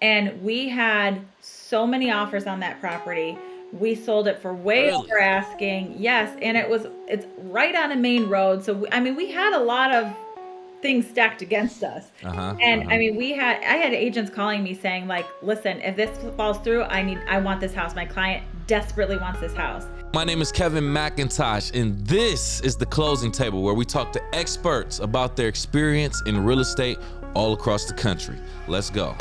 And we had so many offers on that property. We sold it for way over Really? asking. Yes, and it's right on a main road. So I mean, we had a lot of things stacked against us. Uh-huh. And I Uh-huh. mean, I had agents calling me saying like, "Listen, if this falls through, I want this house. My client desperately wants this house." My name is Kevin McIntosh, and this is the Closing Table, where we talk to experts about their experience in real estate all across the country. Let's go.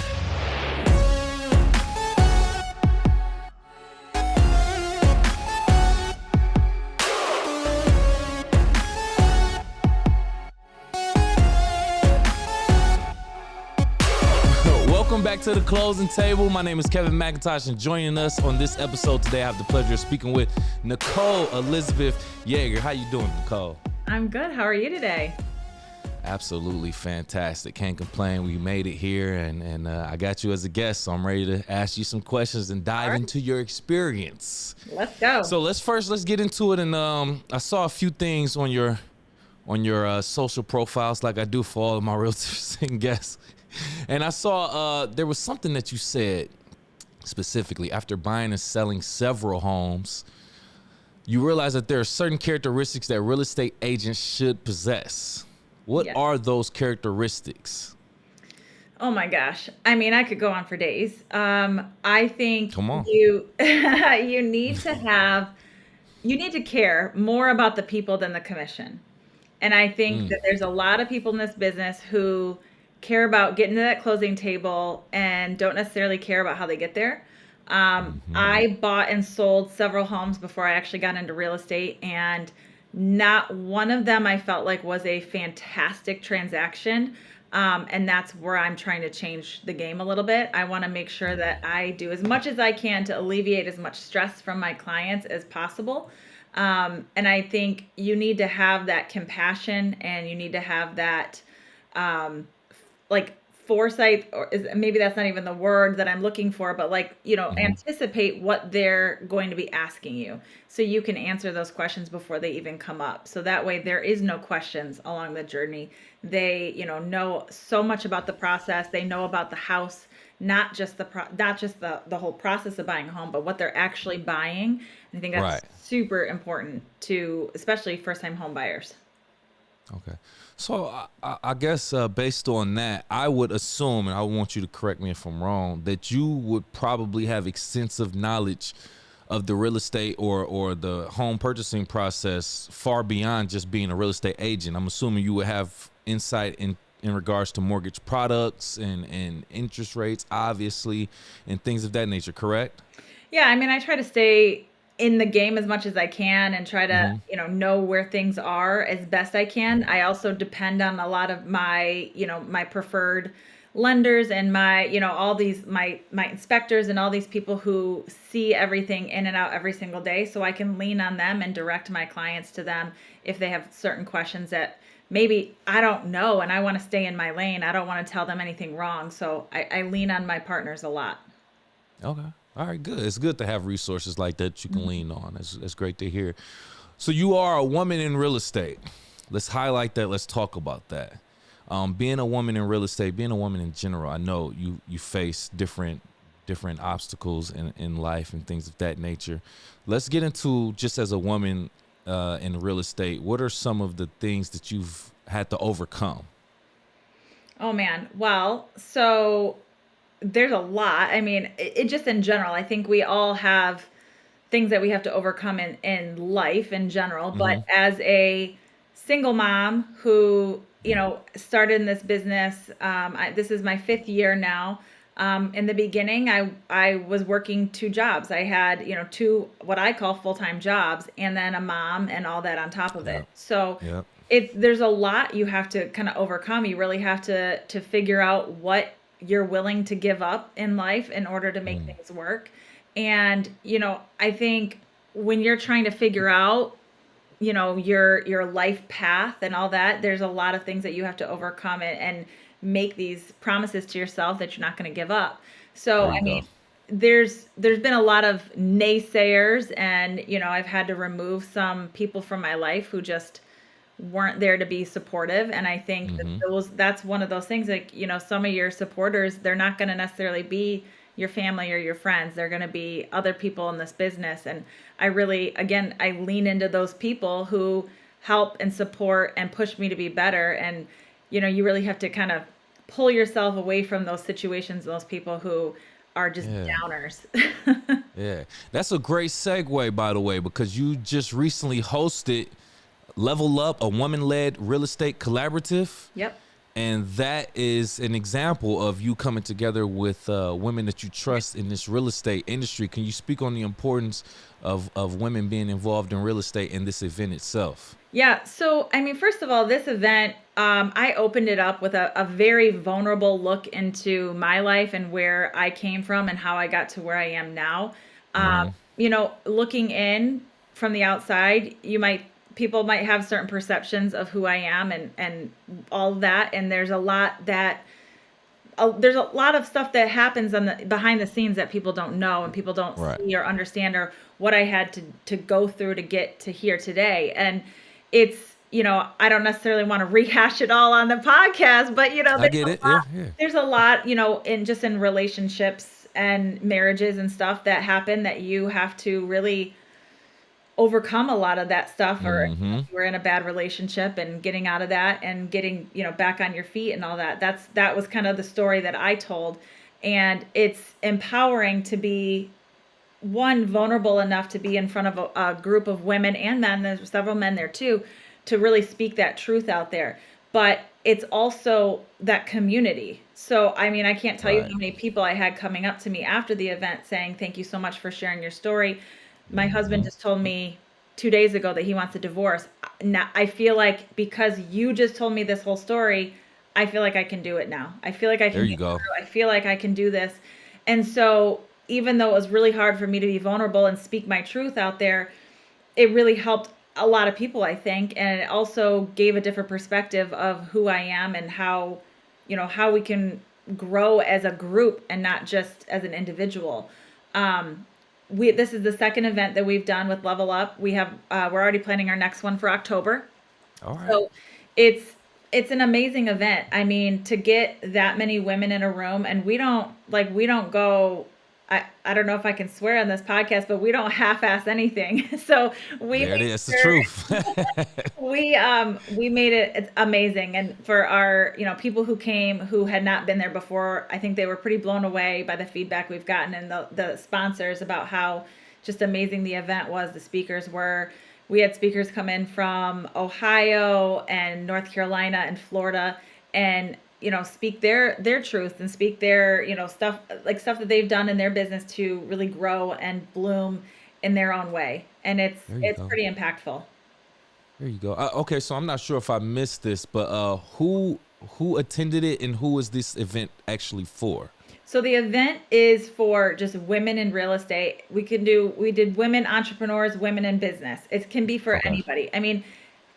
Welcome back to the Closing Table. My name is Kevin McIntosh, and joining us on this episode today, I have the pleasure of speaking with Nicole Elizabeth Yaeger. How you doing, Nicole? I'm good. How are you today? Absolutely fantastic. Can't complain. We made it here, and I got you as a guest, so I'm ready to ask you some questions and All dive right, into your experience. let's go. So let's get into it. And I saw a few things on your social profiles, like I do for all of my realtors and guests. And I saw there was something that you said specifically after buying and selling several homes. You realize that there are certain characteristics that real estate agents should possess. What Yes. are those characteristics? Oh my gosh. I mean, I could go on for days. I think Come on. you need to care more about the people than the commission. And I think Mm, that there's a lot of people in this business who care about getting to that closing table and don't necessarily care about how they get there. hmm. I bought and sold several homes before I actually got into real estate, and not one of them I felt like was a fantastic transaction. And that's where I'm trying to change the game a little bit. I want to make sure that I do as much as I can to alleviate as much stress from my clients as possible. And I think you need to have that compassion, and you need to have that um, like foresight, or maybe that's not even the word that I'm looking for, but like, Hmm. anticipate what they're going to be asking you so you can answer those questions before they even come up. So that way there is no questions along the journey. They, know so much about the process. They know about the house, not just the whole process of buying a home, but what they're actually buying. And I think that's Right. super important to especially first time home buyers. Okay. So I guess based on that, I would assume, and I want you to correct me if I'm wrong, that you would probably have extensive knowledge of the real estate or the home purchasing process far beyond just being a real estate agent. I'm assuming you would have insight in regards to mortgage products and interest rates, obviously, and things of that nature, correct? Yeah, I mean, I try to stay in the game as much as I can and try to, Mm-hmm. know where things are as best I can. I also depend on a lot of my, my preferred lenders and my, all these my inspectors and all these people who see everything in and out every single day, so I can lean on them and direct my clients to them if they have certain questions that maybe I don't know and I want to stay in my lane. I don't want to tell them anything wrong. So I lean on my partners a lot. Okay. All right, good. It's good to have resources like that you can Mhm. lean on. That's great to hear. So you are a woman in real estate. Let's highlight that. Let's talk about that. Being a woman in real estate, being a woman in general, I know you face different obstacles in life and things of that nature. Let's get into just as a woman in real estate. What are some of the things that you've had to overcome? Oh man. Well, so there's a lot. I mean, it just in general, I think we all have things that we have to overcome in life in general. But Mm-hmm. as a single mom who, started in this business, this is my fifth year now. In the beginning, I was working two jobs. I had, two what I call full time jobs, and then a mom and all that on top of it. Yep. So Yep. there's a lot you have to kind of overcome. You really have to figure out what you're willing to give up in life in order to make Mm, things work. And, I think when you're trying to figure out, your life path and all that, there's a lot of things that you have to overcome and make these promises to yourself that you're not going to give up. So, there you I mean, go. there's been a lot of naysayers, and I've had to remove some people from my life who just weren't there to be supportive. And I think that Mm-hmm. that's one of those things, like, some of your supporters, they're not going to necessarily be your family or your friends. They're going to be other people in this business. And I really, again, I lean into those people who help and support and push me to be better. And, you really have to kind of pull yourself away from those situations, those people who are just Yeah. downers. Yeah. That's a great segue, by the way, because you just recently hosted Level Up, a woman-led real estate collaborative. Yep. And that is an example of you coming together with women that you trust in this real estate industry. Can you speak on the importance of women being involved in real estate in this event itself? Yeah. So, I mean, first of all, this event, I opened it up with a very vulnerable look into my life and where I came from and how I got to where I am now. Mm-hmm. Looking in from the outside, people might have certain perceptions of who I am and all of that. And there's a lot of stuff that happens on the behind the scenes that people don't know and people don't Right. see or understand, or what I had to go through to get to here today. And it's, I don't necessarily want to rehash it all on the podcast, but I get it. Yeah. Yeah. there's a lot, in relationships and marriages and stuff that happen that you have to really overcome a lot of that stuff, or Mm-hmm. if you were in a bad relationship and getting out of that and getting, back on your feet and all that. That was kind of the story that I told. And it's empowering to be one, vulnerable enough to be in front of a group of women and men. There's several men there too, to really speak that truth out there. But it's also that community. So, I mean, I can't tell you Right. how many people I had coming up to me after the event saying, "Thank you so much for sharing your story. My husband Mm-hmm. just told me 2 days ago that he wants a divorce. Now, I feel like because you just told me this whole story, I feel like I can do it now. I feel like I There can you get go. through. I feel like I can do this." And so, even though it was really hard for me to be vulnerable and speak my truth out there, it really helped a lot of people, I think. And it also gave a different perspective of who I am and how we can grow as a group and not just as an individual. Um, this is the second event that we've done with Level Up. We're already planning our next one for October. All right. So it's it's an amazing event. I mean, to get that many women in a room, and we don't go. I don't know if I can swear on this podcast, but we don't half-ass anything. So we There it make is. The sure truth. we made it it's amazing. And for our, people who came who had not been there before, I think they were pretty blown away by the feedback we've gotten, and the sponsors, about how just amazing the event was. The speakers were We had speakers come in from Ohio and North Carolina and Florida, and speak their truth and speak their, stuff that they've done in their business to really grow and bloom in their own way. And it's There you it's go. pretty impactful. There you go. Okay, so I'm not sure if I missed this, but who attended it and who is this event actually for? So the event is for just women in real estate. We did women entrepreneurs, women in business. It can be for Okay. anybody. I mean,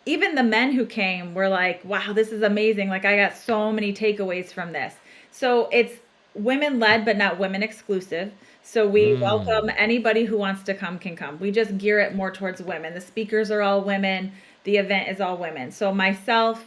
even the men who came were like, "Wow, this is amazing. Like, I got so many takeaways from this." So it's women led, but not women exclusive. So we welcome Mm. anybody who wants to come can come. We just gear it more towards women. The speakers are all women. The event is all women. So myself,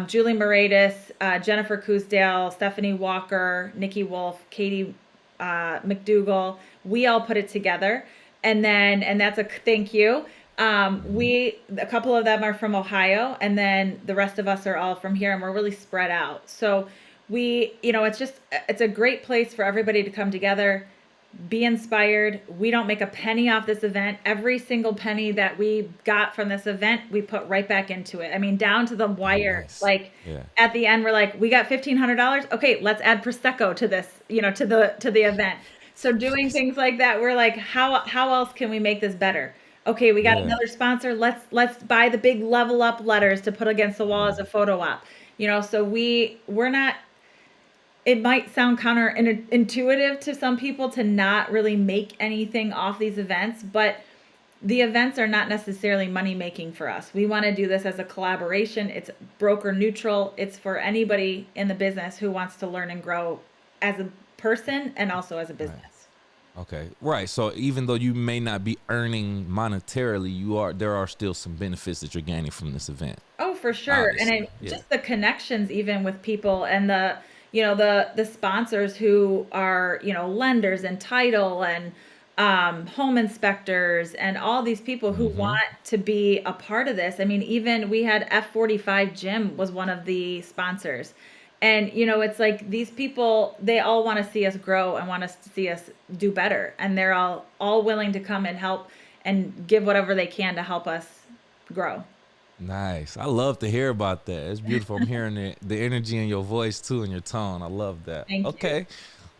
Julie Moratis, Jennifer Cousdale, Stephanie Walker, Nikki Wolf, Katie McDougall, we all put it together. And that's a thank you. Hmm. A couple of them are from Ohio, and then the rest of us are all from here, and we're really spread out. So it's a great place for everybody to come together, be inspired. We don't make a penny off this event. Every single penny that we got from this event, we put right back into it. I mean, down to the Oh, wire. nice. Like, Yeah. at the end, we're like, we got $1,500. Okay, let's add prosecco to this, to the event. So doing things like that, we're like, how else can we make this better? Okay, we got Yeah. another sponsor. Let's buy the big Level Up letters to put against the wall as a photo op. So we're not, it might sound counterintuitive to some people to not really make anything off these events, but the events are not necessarily money making for us. We want to do this as a collaboration. It's broker neutral. It's for anybody in the business who wants to learn and grow as a person and also as a Right. business. Okay. Right. So even though you may not be earning monetarily, there are still some benefits that you're gaining from this event. Oh, for sure. And Obviously. it, Yeah. just the connections even with people and the sponsors who are, lenders and title and home inspectors and all these people who Mm-hmm. want to be a part of this. I mean, even we had F45 Gym was one of the sponsors. And it's like these people, they all want to see us grow and want us to see us do better. And they're all willing to come and help and give whatever they can to help us grow. Nice. I love to hear about that. It's beautiful. I'm hearing the energy in your voice too and your tone. I love that. Thank you. Okay.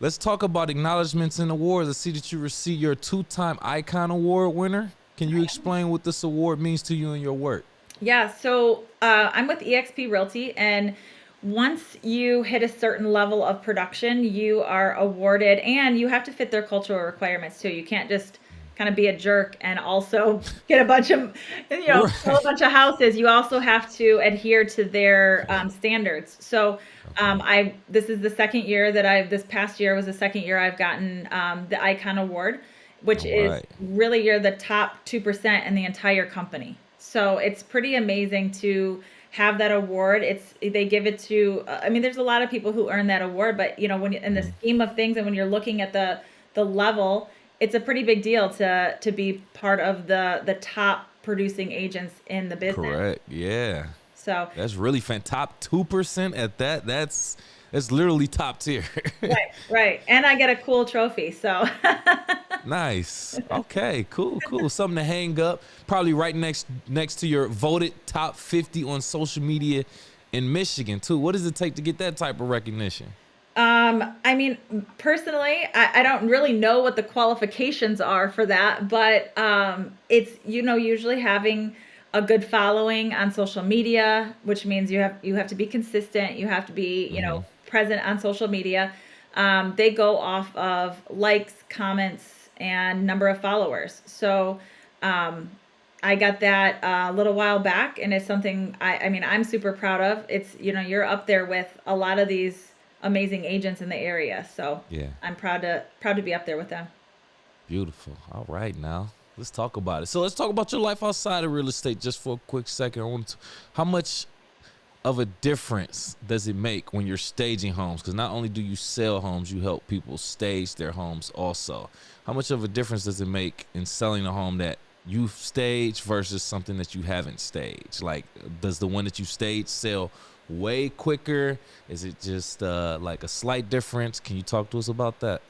Let's talk about acknowledgments and awards. I see that you received your 2-time Icon Award winner. Can you explain what this award means to you and your work? Yeah, so I'm with eXp Realty, and once you hit a certain level of production, you are awarded, and you have to fit their cultural requirements too. You can't just kind of be a jerk and also get a bunch of, sell a Right. bunch of houses. You also have to adhere to their standards. So Okay. this is the second year that this past year was the second year I've gotten the Icon Award, which All is right. really you're the top 2% in the entire company. So it's pretty amazing to have that award. They give it to. I mean, there's a lot of people who earn that award, but in the Mhm. scheme of things, and when you're looking at the level, it's a pretty big deal to be part of the top producing agents in the business. Correct. Yeah. So That's really top 2% at that. That's literally top tier. right, right, and I get a cool trophy. So Nice. Okay, cool, cool. Something to hang up. Probably right next to your voted top 50 on social media in Michigan too. What does it take to get that type of recognition? I mean, personally, I don't really know what the qualifications are for that, but it's usually having a good following on social media, which means you have to be consistent, you have to be Mm-hmm. present on social media. They go off of likes, comments, and number of followers. So um, I got that a little while back, and it's something I mean I'm super proud of. It's you're up there with a lot of these amazing agents in the area, so Yeah. I'm proud to be up there with them. Beautiful. All right, now let's talk about it. So let's talk about your life outside of real estate just for a quick second. How much of a difference does it make when you're staging homes? Because not only do you sell homes, you help people stage their homes also. How much of a difference does it make in selling a home that you've staged versus something that you haven't staged? Like, does the one that you staged sell way quicker? Is it just like a slight difference? Can you talk to us about that?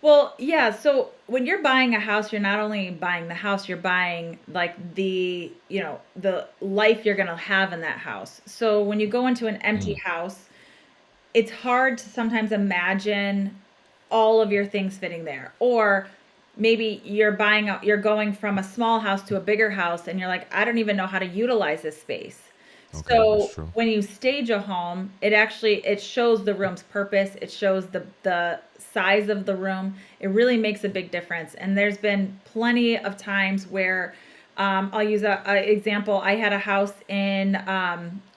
Well, yeah, so when you're buying a house, you're not only buying the house, you're buying like the life you're going to have in that house. So when you go into an empty Mm, house, it's hard to sometimes imagine all of your things fitting there. Or maybe you're going from a small house to a bigger house and you're like, I don't even know how to utilize this space. okay, that's So true. when you stage a home, it shows the room's purpose, it shows the size of the room. It really makes a big difference. And there's been plenty of times where I'll use a example. I had a house in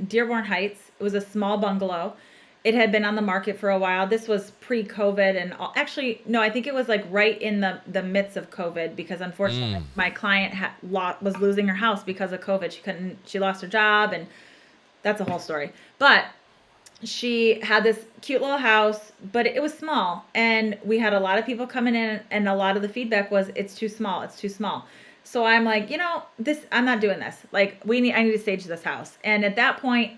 Dearborn Heights. It was a small bungalow. It had been on the market for a while. This was pre-COVID, and actually, no, I think it was like right in the midst of COVID because unfortunately, Mm, my client was losing her house because of COVID. She lost her job, and that's a whole story. But she had this cute little house, but it was small, and we had a lot of people coming in, and a lot of the feedback was it's too small, it's too small. So I'm like, this I'm not doing this. Like I need to stage this house. And at that point,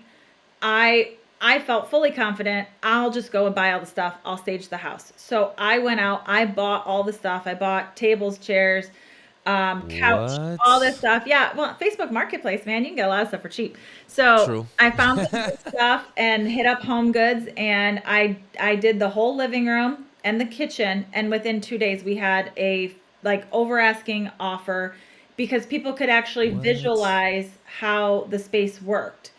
I felt fully confident. I'll just go and buy all the stuff. I'll stage the house. So I went out, I bought all the stuff. I bought tables, chairs, couch, all this what? stuff. Yeah, well, Facebook Marketplace, man, you can get a lot of stuff for cheap. So True. I found some good stuff and hit up Home Goods, and I did the whole living room and the kitchen, and within 2 days we had a like over asking offer because people could actually What? visualize how the space worked.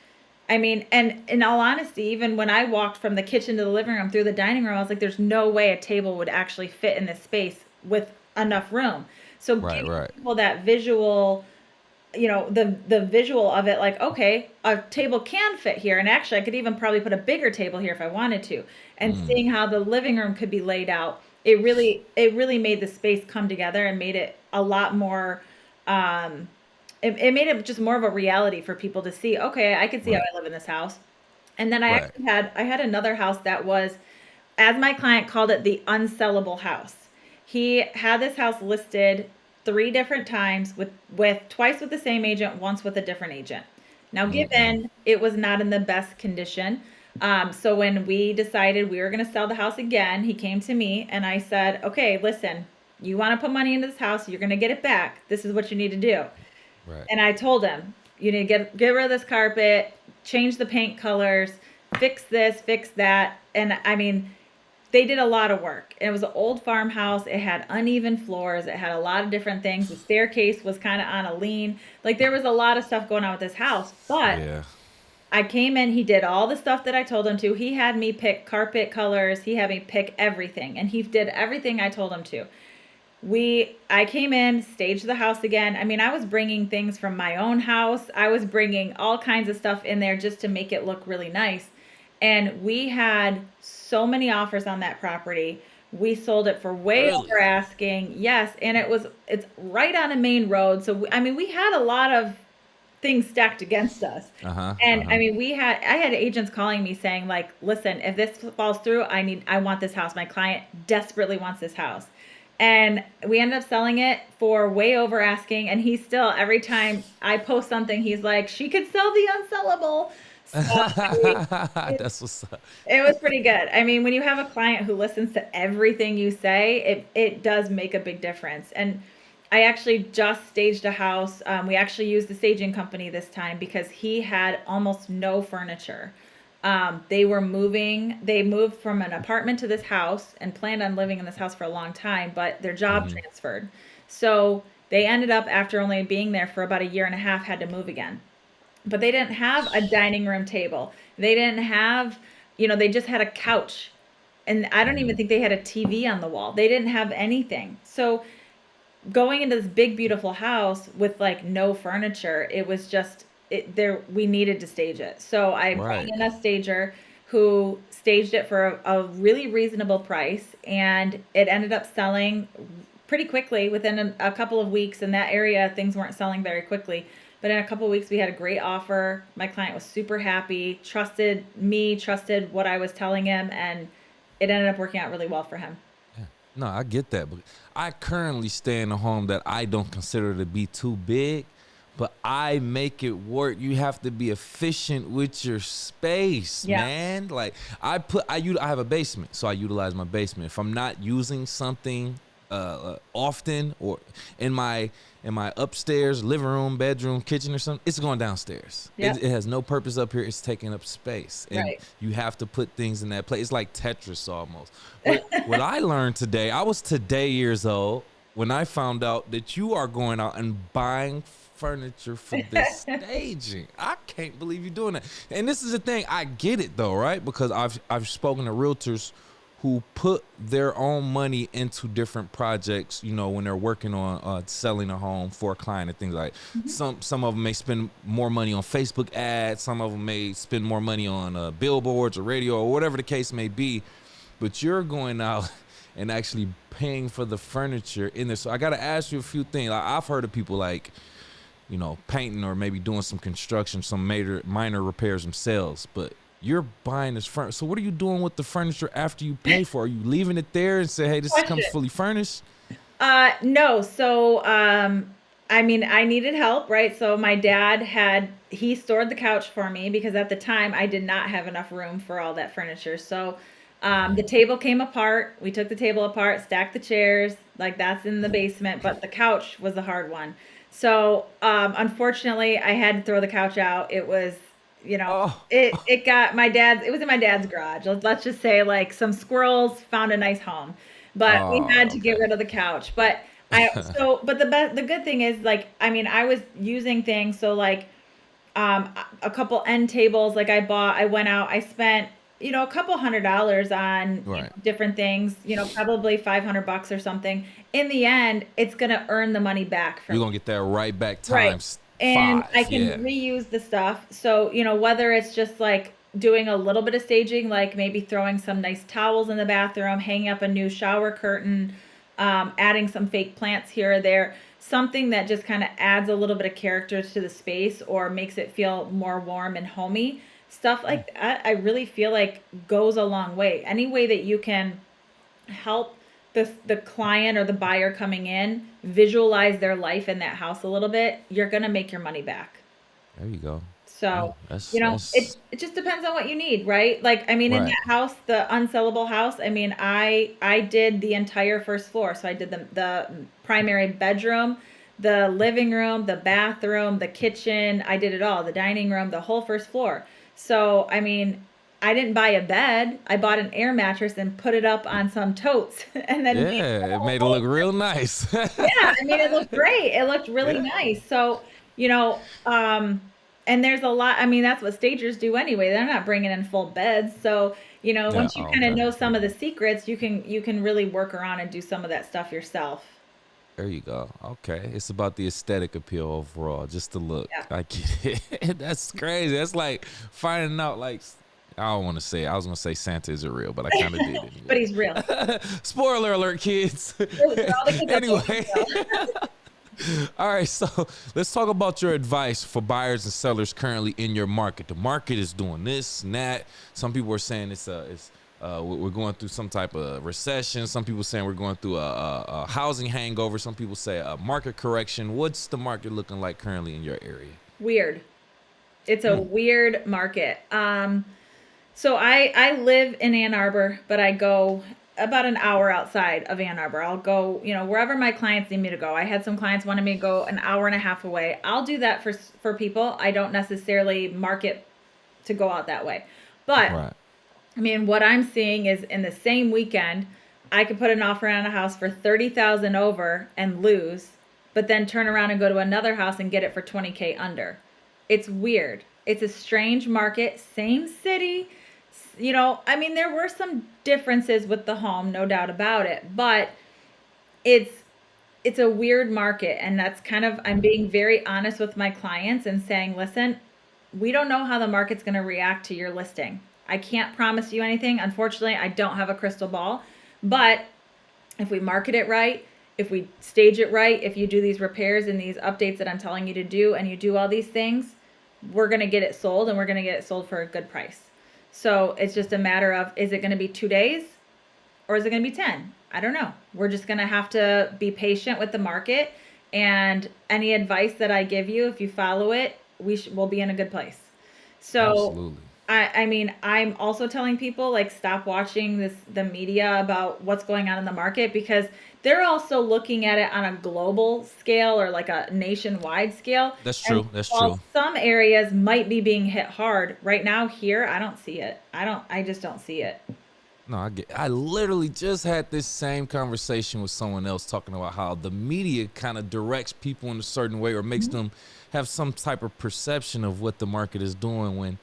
I mean, and in all honesty, even when I walked from the kitchen to the living room through the dining room, I was like, there's no way a table would actually fit in this space with enough room. So Right, giving right. people that visual, the visual of it, like, okay, a table can fit here. And actually I could even probably put a bigger table here if I wanted to. And Mm, seeing how the living room could be laid out. it really made the space come together and made it a lot more, um, it made it just more of a reality for people to see, okay, I can see how Right. I live in this house. And then Right. I had another house that was, as my client called it, the unsellable house. He had this house listed 3 different times with twice with the same agent, once with a different agent. Now, Mm-mm. given it was not in the best condition, so when we decided we were going to sell the house again, he came to me and I said, "Okay, listen, you want to put money into this house, you're going to get it back. This is what you need to do." Right. And I told him, "You need to get rid of this carpet, change the paint colors, fix this, fix that." And I mean, they did a lot of work. It was an old farmhouse. It had uneven floors. It had a lot of different things. The staircase was kind of on a lean. Like there was a lot of stuff going on with this house. But Yeah. I came in, he did all the stuff that I told him to. He had me pick carpet colors. He had me pick everything. And he did everything I told him to. I came in, staged the house again. I mean, I was bringing things from my own house. I was bringing all kinds of stuff in there just to make it look really nice. And we had so many offers on that property. We sold it for way over Really? asking. Yes, and it's right on a main road. So I mean, we had a lot of things stacked against us. Uh-huh. And I Uh-huh. mean, I had agents calling me saying like, "Listen, if this falls through, I want this house. My client desperately wants this house." And we ended up selling it for way over asking. And he's still, every time I post something, he's like, "She could sell the unsellable." So I mean, it, That's what's up. it was pretty good. I mean, when you have a client who listens to everything you say, it does make a big difference. And I actually just staged a house. We actually used the staging company this time because he had almost no furniture. They moved from an apartment to this house and planned on living in this house for a long time, but their job Hmm. transferred. So they ended up, after only being there for about a year and a half, had to move again. But they didn't have a dining room table. They didn't have, they just had a couch. And I don't even think they had a TV on the wall. They didn't have anything. So going into this big beautiful house with like no furniture, it was just we needed to stage it. So I brought Right. in a stager who staged it for a really reasonable price, and it ended up selling pretty quickly within a couple of weeks. In that area, things weren't selling very quickly, but in a couple of weeks we had a great offer. My client was super happy, trusted me, trusted what I was telling him, and it ended up working out really well for him. Yeah. No, I get that, but I currently stay in a home that I don't consider to be too big, but I make it work. You have to be efficient with your space, Yeah. man. Like I have a basement, so I utilize my basement. If I'm not using something often, or in my upstairs living room, bedroom, kitchen, or something, it's going downstairs. Yeah. It has no purpose up here. It's taking up space, and Right. you have to put things in that place. It's like Tetris almost. But what I learned today, I was today years old when I found out that you are going out and buying furniture for this staging. I can't believe you're doing that. And this is the thing, I get it though, right? Because I've spoken to realtors who put their own money into different projects, when they're working on selling a home for a client and things like Mhm. some of them may spend more money on Facebook ads, some of them may spend more money on billboards or radio or whatever the case may be, but you're going out and actually paying for the furniture in there. So I got to ask you a few things. I've heard of people like, painting or maybe doing some construction, some major minor repairs themselves, but you're buying this furniture. So what are you doing with the furniture after you pay for it? Are you leaving it there and say, hey, this comes Question. fully furnished? No. So, I mean, I needed help, right? So my dad he stored the couch for me because at the time I did not have enough room for all that furniture. So, the table came apart. We took the table apart, stacked the chairs, like that's in the basement, but the couch was the hard one. So, unfortunately, I had to throw the couch out. It was, Oh, it got it was in my dad's garage. Let's just say like some squirrels found a nice home, but we oh, had to get okay. rid of the couch. But the good thing is like, I mean, I was using things. So like, a couple end tables, like I went out, I spent, a couple $100 on, Right. different things, probably $500 or something. In the end, it's going to earn the money back for You're me. gonna get that right back Right. times And I five. can Yeah. reuse the stuff. So, whether it's just like doing a little bit of staging, like maybe throwing some nice towels in the bathroom, hanging up a new shower curtain, adding some fake plants here or there, something that just kind of adds a little bit of character to the space or makes it feel more warm and homey. Stuff like that, I really feel like goes a long way. Any way that you can help the client or the buyer coming in visualize their life in that house a little bit, you're gonna make your money back. There you go. Yeah, So, that's it just depends on what you need, right? Like, I mean, in right. that house, the unsellable house, I mean, I did the entire first floor. So I did the primary bedroom, the living room, the bathroom, the kitchen. I did it all, the dining room, the whole first floor. So, I mean, I didn't buy a bed. I bought an air mattress and put it up on some totes and then made the Yeah, it made it whole look real nice. yeah, I mean, it looked great. It looked really Yeah. nice. So, and there's a lot, I mean, that's what stagers do anyway. They're not bringing in full beds. So, Yeah. once you Oh, kind of okay. know some of the secrets, you can really work around and do some of that stuff yourself. There you go. Okay. It's about the aesthetic appeal overall, just the look. Yeah. I get it. That's crazy. That's like finding out, like, I don't want to say, I was going to say Santa isn't real, but I kind of did But anyway. he's real. Spoiler alert, kids. For all the kids out there, he's Anyway, real. all right. So let's talk about your advice for buyers and sellers currently in your market. The market is doing this and that. Some people are saying we're going through some type of recession. Some people saying we're going through a housing hangover. Some people say a market correction. What's the market looking like currently in your area? Weird. It's a Hmm. weird market. So I live in Ann Arbor, but I go about an hour outside of Ann Arbor. I'll go, wherever my clients need me to go. I had some clients wanted me to go an hour and a half away. I'll do that for people. I don't necessarily market to go out that way. But Right. I mean, what I'm seeing is in the same weekend, I could put an offer on a house for 30,000 over and lose, but then turn around and go to another house and get it for 20K under. It's weird. It's a strange market, same city. I mean, there were some differences with the home, no doubt about it, but it's it's a weird market, and that's kind of, I'm being very honest with my clients and saying, listen, we don't know how the market's going to react to your listing. I can't promise you anything. Unfortunately, I don't have a crystal ball, but if we market it right, if we stage it right, if you do these repairs and these updates that I'm telling you to do, and you do all these things, we're going to get it sold, and we're going to get it sold for a good price. So it's just a matter of, is it going to be 2 days or is it going to be 10? I don't know. We're just going to have to be patient with the market. And any advice that I give you, if you follow it, we'll be in a good place. So Absolutely. I mean, I'm also telling people, like, stop watching the media about what's going on in the market, because they're also looking at it on a global scale or like a nationwide scale. That's And true. That's while true. some areas might be being hit hard right now, here I don't see it. I just don't see it. No, I literally just had this same conversation with someone else talking about how the media kind of directs people in a certain way or makes Mhm. them have some type of perception of what the market is doing when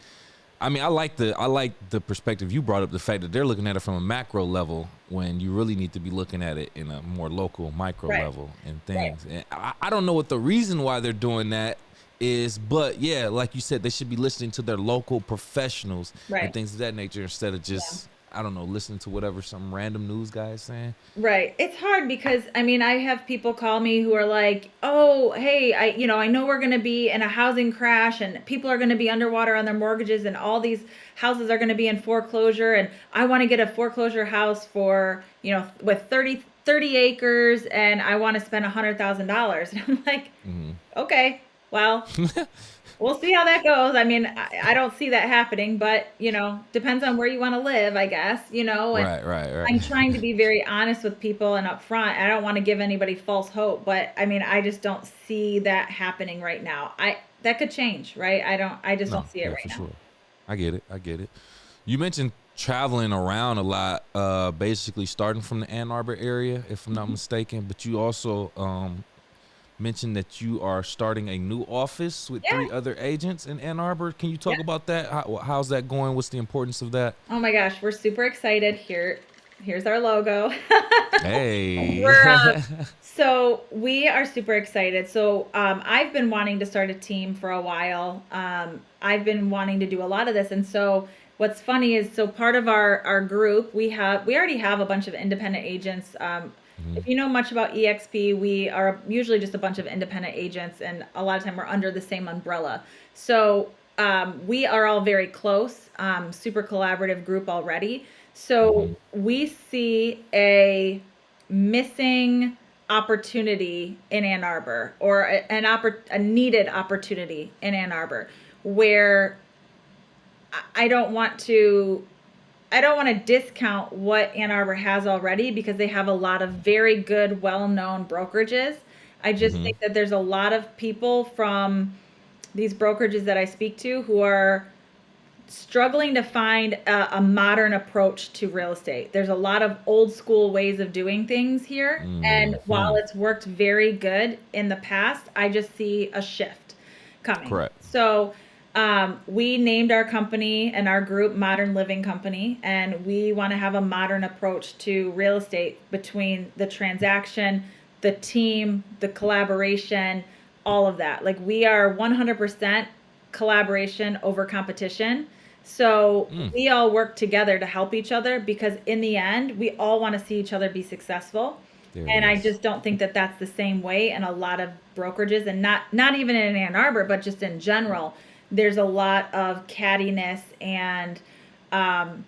I mean I like the perspective you brought up, the fact that they're looking at it from a macro level when you really need to be looking at it in a more local micro Right. level and Right. things. And I don't know what the reason why they're doing that is, but yeah, like you said, they should be listening to their local professionals and Right. things of that nature instead of Yeah. just I don't know, listening to whatever some random news guy is saying. Right. It's hard because I mean, I have people call me who are like, "Oh, hey, I know we're going to be in a housing crash and people are going to be underwater on their mortgages and all these houses are going to be in foreclosure, and I want to get a foreclosure house for, with 30 acres, and I want to spend $100,000." And I'm like, Hmm. "Okay. Well, we'll see how that goes." I mean, I don't see that happening, but, depends on where you want to live, I guess, and Right, right, I'm right. trying to be very honest with people and upfront. I don't want to give anybody false hope, but I mean, I just don't see that happening right now. That could change, right? I just don't No, see it yeah, right for now. sure. I get it. I get it. You mentioned traveling around a lot, basically starting from the Ann Arbor area, if I'm not Mhm. mistaken. But you also mentioned that you are starting a new office with Yeah, 3 other agents in Ann Arbor. Can you yeah. talk about that? How's that going? What's the importance of that? Oh my gosh, we're super excited here. Here's our logo. Hey. We're So we are super excited. So I've been wanting to start a team for a while. I've been wanting to do a lot of this, and so what's funny is so part of our group we already have a bunch of independent agents. If Mhm. you know much about EXP, we are usually just a bunch of independent agents, and a lot of time we're under the same umbrella. So we are all very close, super collaborative group already. So Mhm. we see missing opportunity in Ann Arbor, or a needed opportunity in Ann Arbor, where I don't want to I don't want to discount what Ann Arbor has already, because they have a lot of very good, well-known brokerages. I just Mhm. think that there's a lot of people from these brokerages that I speak to who are struggling to find a modern approach to real estate. There's a lot of old school ways of doing things here. And while Mhm. it's worked very good in the past, I just see a shift coming. Correct. So we named our company and our group Modern Living Company, and we want to have a modern approach to real estate between the transaction, the team, the collaboration, all of that. Like, we are 100% collaboration over competition. So Mm. we all work together to help each other, because in the end, we all want to see each other be successful. There it And I is. just don't think that that's the same way in a lot of brokerages, and not even in Ann Arbor, but just in general. There's a lot of cattiness and um,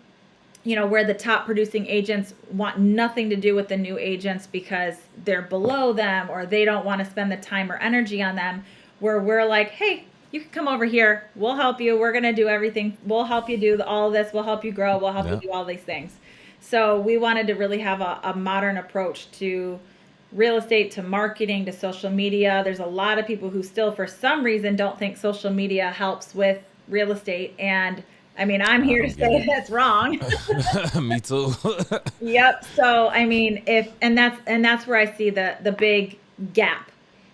where the top producing agents want nothing to do with the new agents because they're below them, or they don't want to spend the time or energy on them, where we're like, hey, you can come over here, we'll help you, we're going to do everything, we'll help you do all of this, we'll help you grow, we'll help you Yeah. do all these things. So we wanted to really have a modern approach to real estate, to marketing, to social media. There's a lot of people who still, for some reason, don't think social media helps with real estate, and I mean, I'm I here to don't get say it. that's wrong. Me too. Yep. So I mean, if and that's where I see the big gap,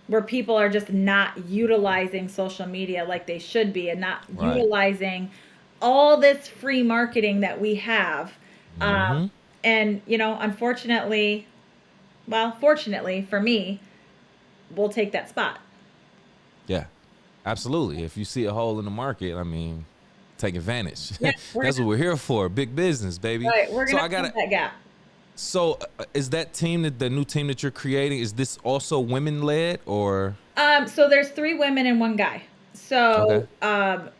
where people are just not utilizing social media like they should be, and not Right. utilizing all this free marketing that we have. Um, Mhm. and unfortunately, well, fortunately for me, we'll take that spot. Yeah. Absolutely. If you see a hole in the market, I mean, take advantage. Yeah, That's what we're here for. Big business, baby. we're So gonna I got fill to that gap. So is that team that the new team that you're creating, is this also women led or So there's three women and one guy. okay. So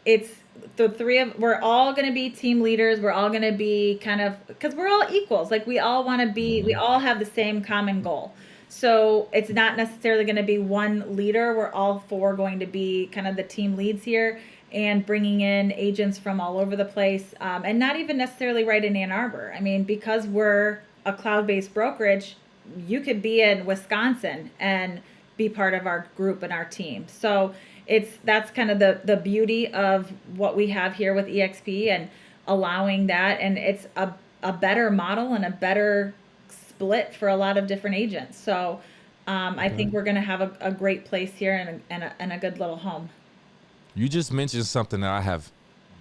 it's the three of we're all going to be team leaders. We're all going to be kind of, because we're all equals. Like, we all want to be. We Mhm. all have the same common goal. So it's not necessarily going to be one leader. We're all four going to be kind of the team leads here, and bringing in agents from all over the place, and not even necessarily right in Ann Arbor. I mean, because we're a cloud-based brokerage, you could be in Wisconsin and be part of our group and our team. So that's kind of the beauty of what we have here with EXP, and allowing that, and it's a better model and a better split for a lot of different agents. So I Okay. think we're going to have a great place here, and a good little home. You just mentioned something that I have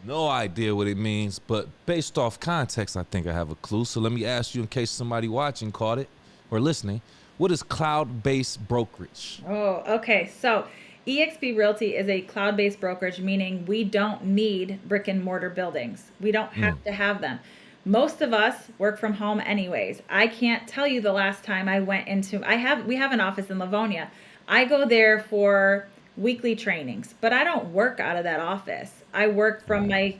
no idea what it means, but based off context, I think I have a clue. So let me ask you, in case somebody watching caught it or listening, what is cloud-based brokerage? Oh, okay. So eXp Realty is a cloud-based brokerage, meaning we don't need brick and mortar buildings. We don't have Mm. to have them. Most of us work from home anyways. I can't tell you the last time I went into we have an office in Livonia. I go there for weekly trainings, but I don't work out of that office. I work from Right. my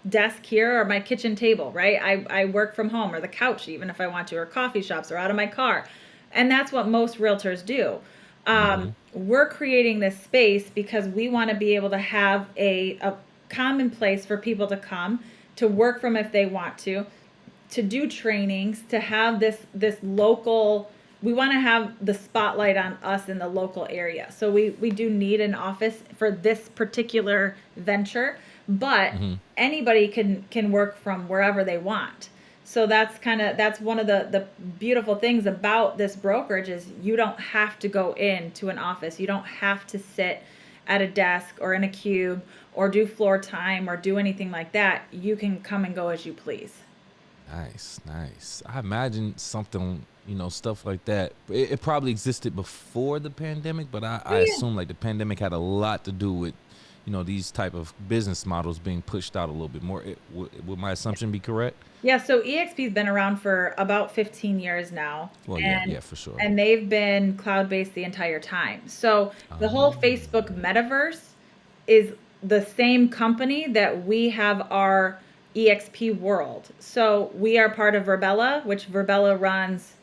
desk here, or my kitchen table, right? I work from home, or the couch, even if I want to, or coffee shops, or out of my car. And that's what most realtors do. Mhm. We're creating this space because we want to be able to have a common place for people to come to work from if they want to do trainings, to have this local. We want to have the spotlight on us in the local area. So we do need an office for this particular venture, but Mhm. anybody can work from wherever they want. So that's one of the beautiful things about this brokerage, is you don't have to go into an office. You don't have to sit at a desk or in a cube or do floor time or do anything like that. You can come and go as you please. Nice, nice. I imagine something, stuff like that. It probably existed before the pandemic, but I Oh, assume like the pandemic had a lot to do with, these type of business models being pushed out a little bit more. Would my assumption be correct? yeah, so EXP's been around for about 15 years now, Well, yeah, and yeah, for sure. and they've been cloud-based the entire time. So the whole Um, Facebook metaverse is the same company that we have our EXP world. So we are part of Verbella, which Verbella runs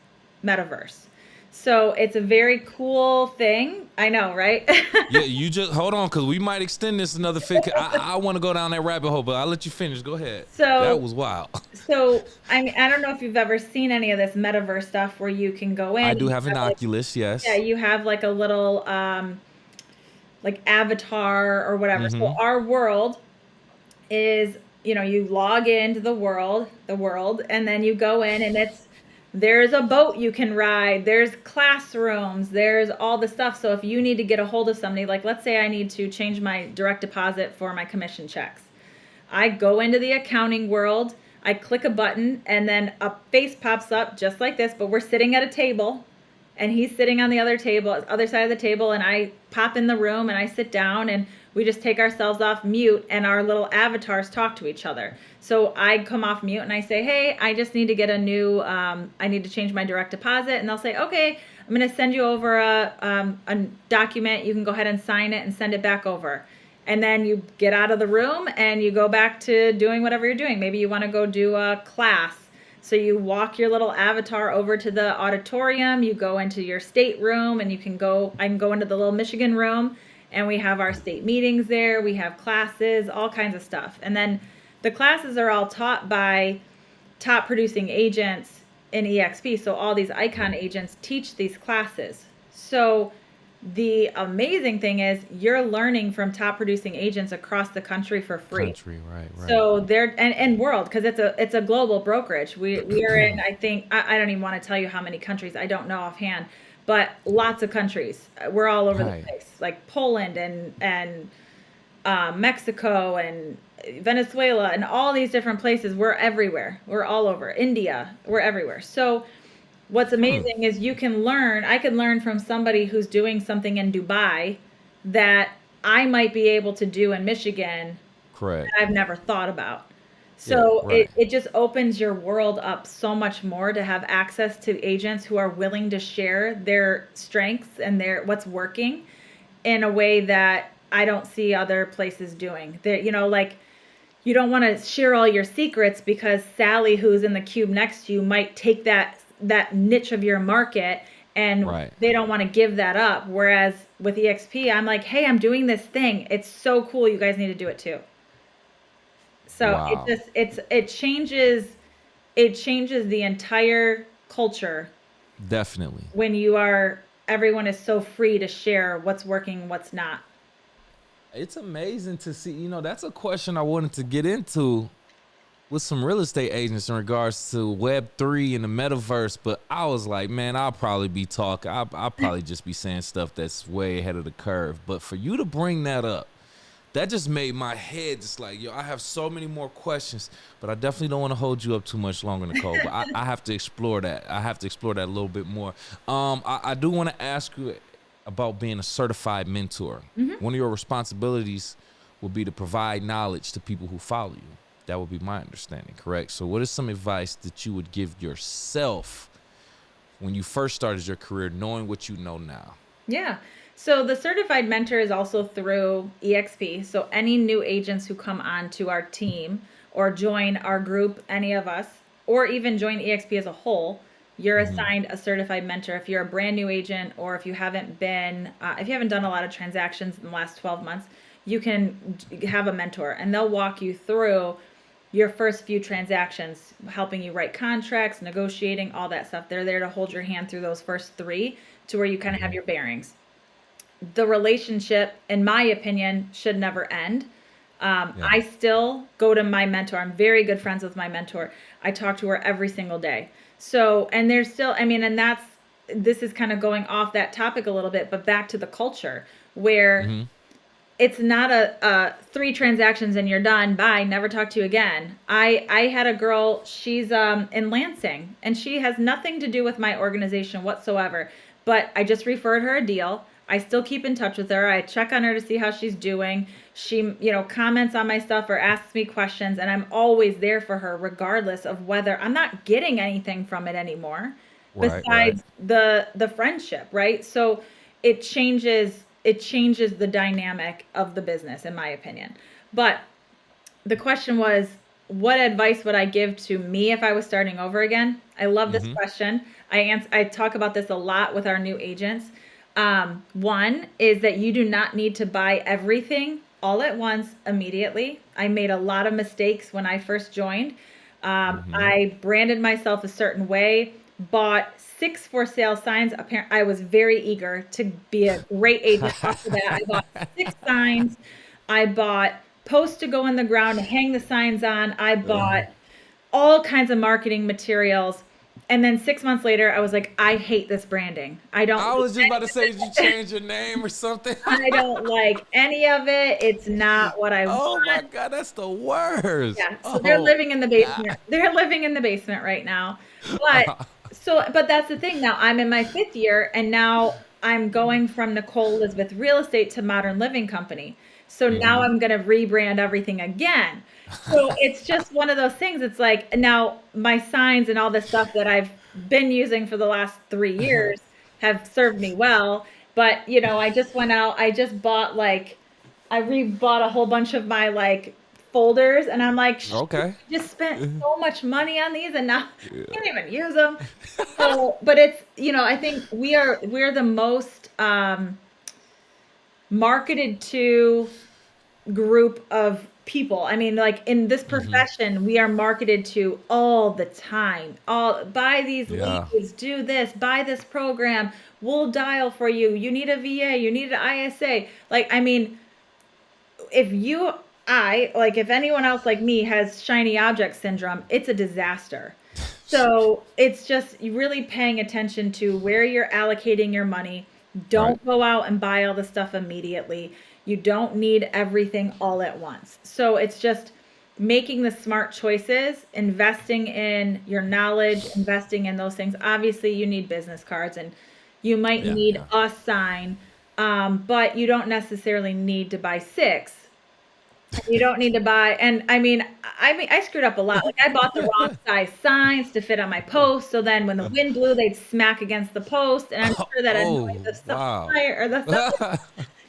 metaverse. So it's a very cool thing. I know, right? yeah, you just hold on, cause we might extend this another fit. I want to go down that rabbit hole, but I'll let you finish. Go ahead. That So was wild. I mean, I don't know if you've ever seen any of this metaverse stuff where you can go in I and do you have an have like, Oculus, yeah, yes. you have like a little like avatar or whatever. So Mm-hmm. our world is, you log into the world, and then you go in and there's a boat you can ride, there's classrooms, there's all the stuff. So if you need to get a hold of somebody, like let's say I need to change my direct deposit for my commission checks. I go into the accounting world, I click a button, and then a face pops up just like this, but we're sitting at a table and he's sitting on the other side of the table, and I pop in the room and I sit down and we just take ourselves off mute and our little avatars talk to each other. So I come off mute and I say, "Hey, I just need to get a new I need to change my direct deposit." And they'll say, "Okay, I'm going to send you over a document. You can go ahead and sign it and send it back over." And then you get out of the room and you go back to doing whatever you're doing. Maybe you want to go do a class. So you walk your little avatar over to the auditorium, you go into your state room, and I can go into the little Michigan room, and we have our state meetings there, we have classes, all kinds of stuff. And then the classes are all taught by top producing agents in EXP. So all these icon agents teach these classes. So the amazing thing is you're learning from top producing agents across the country for free. Country, right, right. So they're and world, because it's a global brokerage. We are in, I think, I don't even want to tell you how many countries. I don't know offhand, but lots of countries. We're all over the Right. place, like Poland and Mexico and Venezuela and all these different places. We're everywhere. We're all over. India. We're everywhere. So what's Hmm. amazing is I could learn from somebody who's doing something in Dubai that I might be able to do in Michigan that Correct. I've never thought about. Yeah, So right. it just opens your world up so much more to have access to agents who are willing to share their strengths and their what's working in a way that I don't see other places doing. Like you don't want to share all your secrets because Sally, who's in the cube next to you, might take that niche of your market, and Right. they don't want to give that up. Whereas with EXP, I'm like, hey, I'm doing this thing. It's so cool. You guys need to do it too. So Wow. it changes the entire culture Definitely. when everyone is so free to share what's working, what's not. It's amazing to see, that's a question I wanted to get into with some real estate agents in regards to Web3 and the metaverse, but I was like, man, I'll probably be talking. I'll probably just be saying stuff that's way ahead of the curve. But for you to bring that up, that just made my head just like, yo, I have so many more questions, but I definitely don't want to hold you up too much longer, Nicole. But I have to explore that. I have to explore that a little bit more. I do want to ask you about being a certified mentor. Hmm. One of your responsibilities will be to provide knowledge to people who follow you. That would be my understanding, correct? So, what is some advice that you would give yourself when you first started your career, knowing what you know now? Yeah. So the certified mentor is also through EXP. So any new agents who come on to our team or join our group, any of us, or even join EXP as a whole, you're Hmm. assigned a certified mentor. If you're a brand new agent, or if you haven't done a lot of transactions in the last 12 months, you can have a mentor, and they'll walk you through your first few transactions, helping you write contracts, negotiating, all that stuff. They're there to hold your hand through those first three to where you kind of have Hmm. your bearings. The relationship, in my opinion, should never end. Yeah. I still go to my mentor. I'm very good friends with my mentor. I talk to her every single day. So, and there's still, I mean, and this is kind of going off that topic a little bit, but back to the culture where Hmm. it's not a three transactions and you're done. Bye. Never talk to you again. I had a girl. She's in Lansing, and she has nothing to do with my organization whatsoever. But I just referred her a deal. I still keep in touch with her. I check on her to see how she's doing. She, comments on my stuff or asks me questions, and I'm always there for her, regardless of whether I'm not getting anything from it anymore, Right, right. besides the friendship, right? So it changes the dynamic of the business, in my opinion. But the question was, what advice would I give to me if I was starting over again? I love this Mm-hmm. question. I talk about this a lot with our new agents. One is that you do not need to buy everything all at once immediately. I made a lot of mistakes when I first joined. Mm-hmm. I branded myself a certain way, bought 6 for sale signs. Apparently, I was very eager to be a great agent. Off of that, I bought 6 signs. I bought posts to go in the ground to hang the signs on. I bought all kinds of marketing materials. And then 6 months later, I was like, I hate this branding. I don't I like was just about to say, did you change your name or something? I don't like any of it. It's not what I Oh my want. God, that's the worst. Yeah, so they're Oh living in the God. basement. They're living in the basement right now. But but that's the thing. Now I'm in my 5th year, and now I'm going from Nicole Elizabeth Real Estate to Modern Living Company. So now Mm-hmm. I'm going to rebrand everything again. So it's just one of those things. It's like now my signs and all this stuff that I've been using for the last 3 years have served me well. But I just went out. I just bought I rebought a whole bunch of my folders, and I'm like, "Shoot, Okay. I just spent so much money on these, and now I can't even use them." So, but it's I think we're the most marketed to group of people. I mean, like in this Mm-hmm. profession, we are marketed to all the time. All buy these Yeah. leads, do this, buy this program. We'll dial for you. You need a VA, you need an ISA. Like, I mean, if you I like if anyone else like me has shiny object syndrome, it's a disaster. So it's just really paying attention to where you're allocating your money. Right. Don't go out and buy all the stuff immediately. You don't need everything all at once. So it's just making the smart choices, investing in your knowledge, investing in those things. Obviously, you need business cards, and you might Yeah. need Yeah. a sign, but you don't necessarily need to buy 6. You don't need to buy, and I mean, I screwed up a lot. Like, I bought the wrong size signs to fit on my post, so then when the wind blew, they'd smack against the post, and I'm sure that annoyed Oh the wow. supplier or the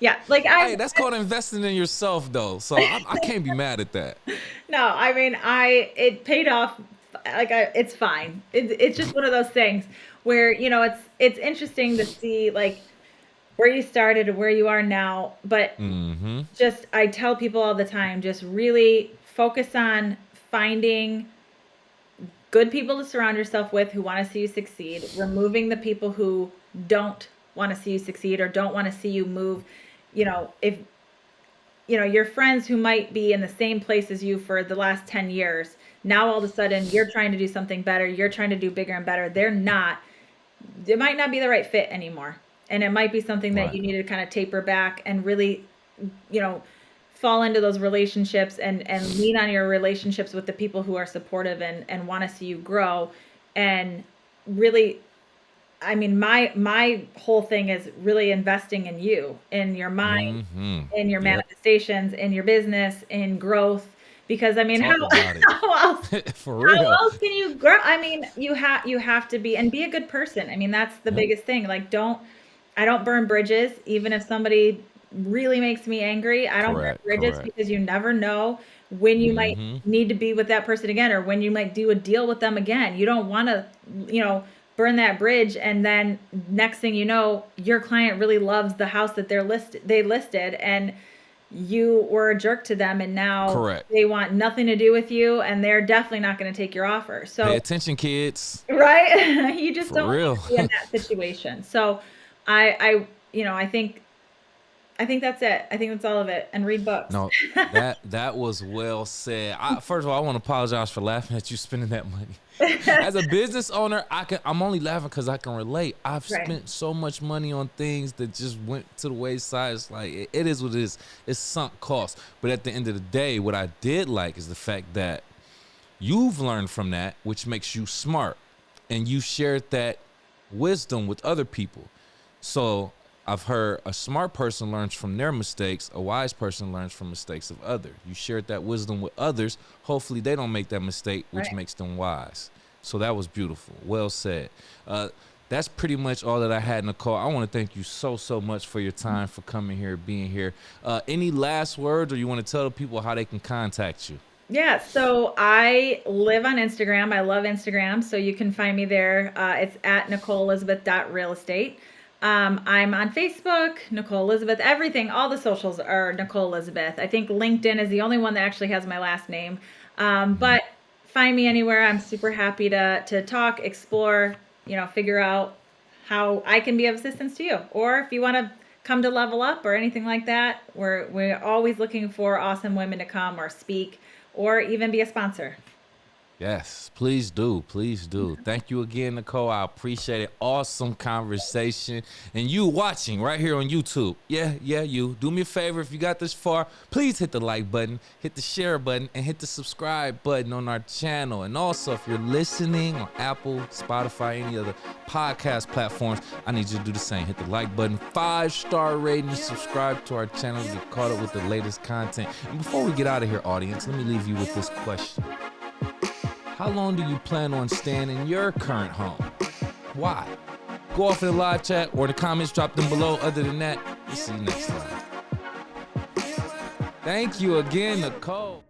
yeah, like, Hey, that's called investing in yourself, though. So I can't be mad at that. no, I mean, it paid off. It's fine. It's just one of those things where, it's interesting to see, like, where you started and where you are now, but Mm-hmm. just I tell people all the time, just really focus on finding good people to surround yourself with who want to see you succeed, removing the people who don't want to see you succeed or don't want to see you move. If your friends who might be in the same place as you for the last 10 years, now all of a sudden you're trying to do something better, you're trying to do bigger and better. They're not It might not be the right fit anymore. And it might be something that Right. you need to kind of taper back and really, you know, fall into those relationships and lean on your relationships with the people who are supportive and want to see you grow. And really, I mean, my whole thing is really investing in you, in your mind, Mm-hmm. in your Yep. manifestations, in your business, in growth. Because I mean, how Talk about it. how else For how real. else can you grow? I mean, you have to be a good person. I mean, that's the Yep. biggest thing. Like, I don't burn bridges, even if somebody really makes me angry. I don't burn Correct. bridges Correct. because you never know when you might Mm-hmm. need to be with that person again, or when you might do a deal with them again. You don't want to, burn that bridge, and then next thing you know, your client really loves the house that they listed, and you were a jerk to them, and now Correct. they want nothing to do with you, and they're definitely not going to take your offer. Pay So, attention, kids. right? You just For don't want real. to be in that situation. So, I think that's it. I think that's all of it. And read books. No, that was well said. First of all, I want to apologize for laughing at you spending that money. As a business owner, I'm only laughing because I can relate. I've Right. spent so much money on things that just went to the wayside. It's like it is what it is. It's sunk cost. But at the end of the day, what I did like is the fact that you've learned from that, which makes you smart, and you shared that wisdom with other people. So I've heard a smart person learns from their mistakes, a wise person learns from mistakes of others. You shared that wisdom with others. Hopefully they don't make that mistake, which Right. makes them wise. So that was beautiful. Well said. That's pretty much all that I had, Nicole. I want to thank you so much for your time, for coming here, being here. Any last words, or you want to tell people how they can contact you? Yeah, so I live on Instagram. I love Instagram, so you can find me there. It's at NicoleElizabeth.realestate. I'm on Facebook, Nicole Elizabeth, everything, all the socials are Nicole Elizabeth. I think LinkedIn is the only one that actually has my last name. But find me anywhere. I'm super happy to talk, explore, figure out how I can be of assistance to you. Or if you want to come to Level Up or anything like that, we're always looking for awesome women to come or speak or even be a sponsor. Yes, please do. Please do. Thank you again, Nicole. I appreciate it. Awesome conversation. And you watching right here on YouTube. Yeah, you. Do me a favor, if you got this far, please hit the like button, hit the share button, and hit the subscribe button on our channel. And also, if you're listening on Apple, Spotify, any other podcast platforms, I need you to do the same. Hit the like button, 5-star rating, and subscribe to our channel to get caught up with the latest content. And before we get out of here, audience, let me leave you with this question. How long do you plan on staying in your current home? Why? Go off in the live chat or the comments, drop them below. Other than that, we'll see you next time. Thank you again, Nicole.